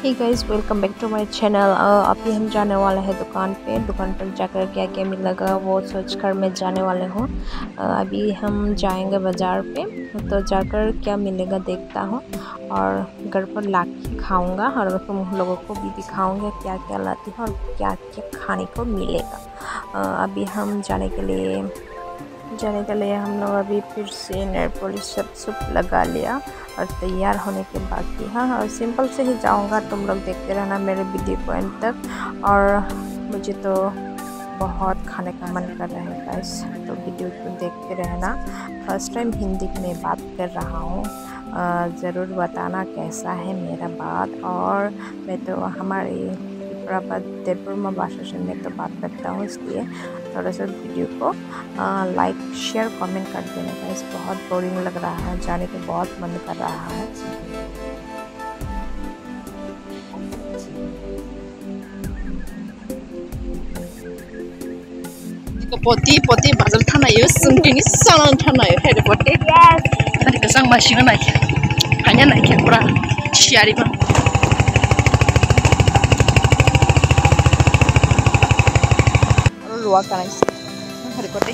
Hey guys, welcome back to my channel. अभी हम जाने वाले हैं दुकान पे। दुकान पर जाकर क्या क्या मिलेगा वो सोच कर मैं जाने वाले हूँ। अभी हम जाएंगे बाज़ार पे, तो जाकर क्या मिलेगा देखता हूँ और घर पर ला के खाऊँगा और तुम लोगों को भी दिखाऊँगा क्या क्या लाती हूँ और क्या क्या खाने को मिलेगा। अभी हम जाने के लिए हम लोग अभी फिर से नेल पॉलिश सब लगा लिया और तैयार होने के बाकी। हाँ, और सिंपल से ही जाऊंगा, तुम लोग देखते रहना मेरे वीडियो को एंड तक। और मुझे तो बहुत खाने का मन कर रहा है गाइस, तो वीडियो को देखते रहना। फर्स्ट टाइम हिंदी में बात कर रहा हूँ, ज़रूर बताना कैसा है मेरा बात। और मैं तो हमारे देवपुरमा भाषा से मैं तो बात करता हूँ, इसलिए थोड़ा सा वीडियो को लाइक शेयर कमेंट कर देने का। इस बहुत बोरिंग लग रहा है, जाने को बहुत मन कर रहा है। Poti poti bazal thana yo sungkini salan thana yo hele poti tadi kesang masih naik hanya naik pura siari bang luar kanan hele poti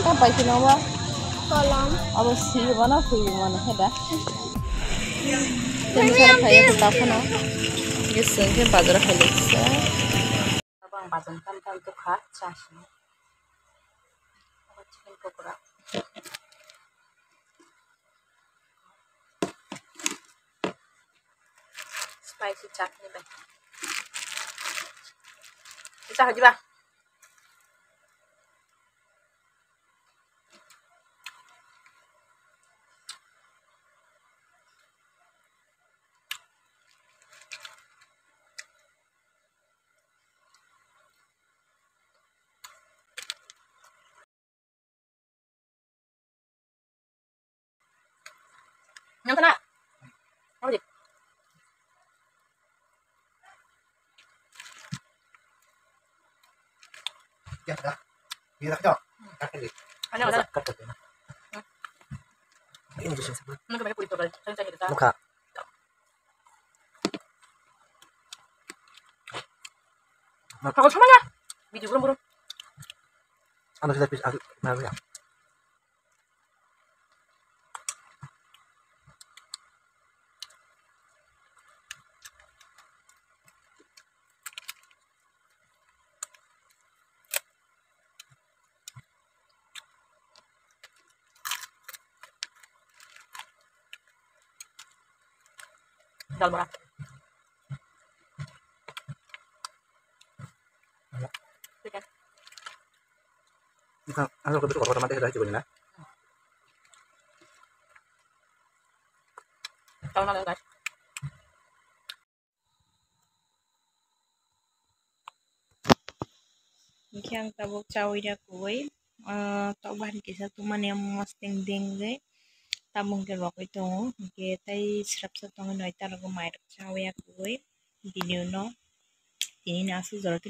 apa sih nama kolam apa sih mana heda jadi cara kayak betapa na gitu sih bazar hele sih bang bazar kan tuh khas cahaya chicken pokora spicy chutney bang bisa aja bang yang kena apa sih ya dah biar kau kakek ada kakek ini tuh siapa nggak pakai kulit tebal saya kita muka kalau sama ya video burung anu sudah bisa aku ya dal bawang chicken kita anu kebetulan kalau teman sudah coba nih tahu nggak guys ini yang tabuk cawi dia kue tau bahan kisah tuman yang mas ding ding deh tabung ke waktu itu kita serap setengah noy taruh ke main cawi ya kue di new no ini nasi jorok